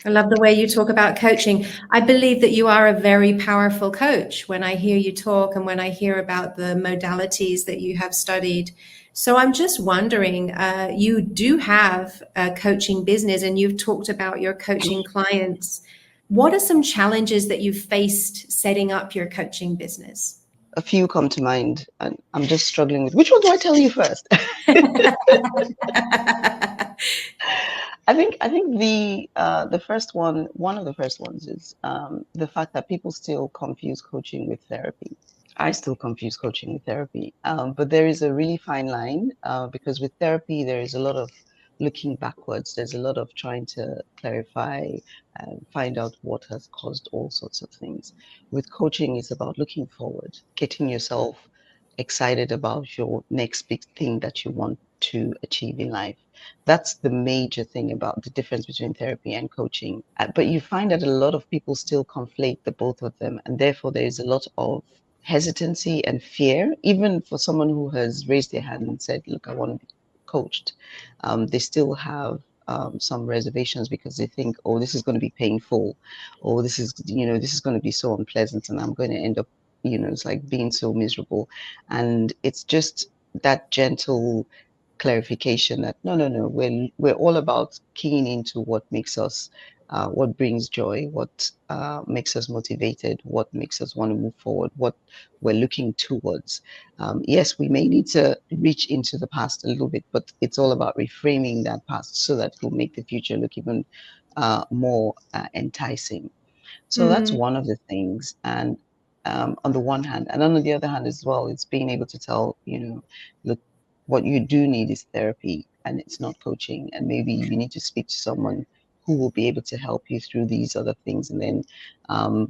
I love the way you talk about coaching. I believe that you are a very powerful coach when I hear you talk and when I hear about the modalities that you have studied. So I'm just wondering, you do have a coaching business and you've talked about your coaching clients. What are some challenges that you've faced setting up your coaching business? A few come to mind, and I'm just struggling with which one do I tell you first? I think the first one of the first ones is the fact that people still confuse coaching with therapy. I still confuse coaching with therapy, but there is a really fine line because with therapy there is a lot of looking backwards. There's a lot of trying to clarify and find out what has caused all sorts of things. With coaching, it's about looking forward, getting yourself excited about your next big thing that you want to achieve in life. That's the major thing about the difference between therapy and coaching. But you find that a lot of people still conflate the both of them, and therefore there is a lot of hesitancy and fear, even for someone who has raised their hand and said, look, I want to be coached. They still have some reservations because they think, oh, this is going to be painful, or this is going to be so unpleasant, and I'm going to end up, it's like being so miserable. And it's just that gentle clarification that no, we're all about keying into what makes us what brings joy, what makes us motivated, what makes us want to move forward, what we're looking towards. Yes, we may need to reach into the past a little bit, but it's all about reframing that past so that it will make the future look even more enticing. So that's Mm, one of the things. And on the one hand, and on the other hand as well, it's being able to tell, look, what you do need is therapy and it's not coaching. And maybe you need to speak to someone who will be able to help you through these other things. And then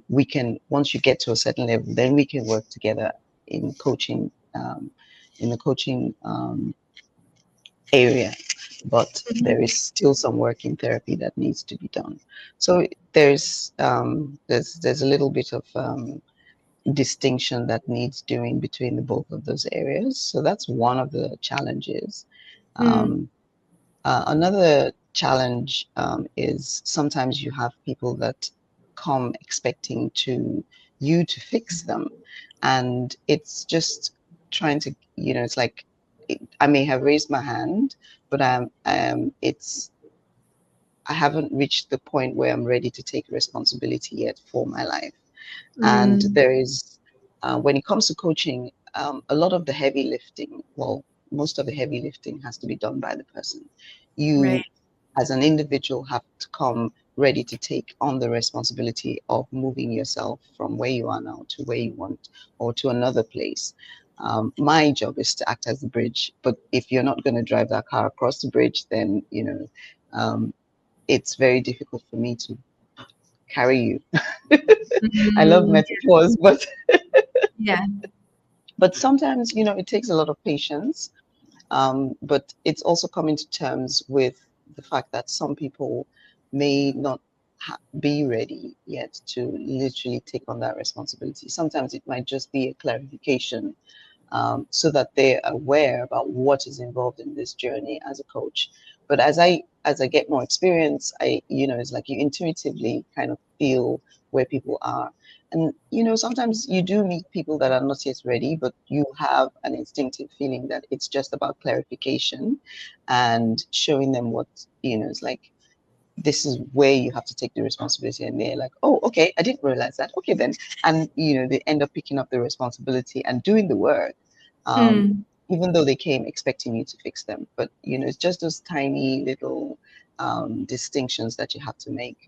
we can, once you get to a certain level, then we can work together in coaching, in the coaching area, but there mhm, is still some work in therapy that needs to be done. So there's a little bit of distinction that needs doing between the both of those areas. So that's one of the challenges. mm, Um, Another challenge is sometimes you have people that come expecting you to fix them, and it's just trying to, it's like I may have raised my hand, but it's I haven't reached the point where I'm ready to take responsibility yet for my life. And mm, there is, when it comes to coaching, a lot of the heavy lifting, well, most of the heavy lifting has to be done by the person. right. You, as an individual, have to come ready to take on the responsibility of moving yourself from where you are now to where you want or to another place. My job is to act as the bridge, but if you're not going to drive that car across the bridge, then, um, it's very difficult for me to carry you. I love Mm, metaphors, but yeah. sometimes it takes a lot of patience. But it's also coming to terms with the fact that some people may not be ready yet to literally take on that responsibility. Sometimes it might just be a clarification, so that they're aware about what is involved in this journey as a coach. But as I get more experience, it's like you intuitively kind of feel where people are. And sometimes you do meet people that are not yet ready, but you have an instinctive feeling that it's just about clarification and showing them what, it's like this is where you have to take the responsibility, and they're like, oh, okay, I didn't realize that, okay then. And they end up picking up the responsibility and doing the work, um, Mm. even though they came expecting you to fix them. But it's just those tiny little distinctions that you have to make.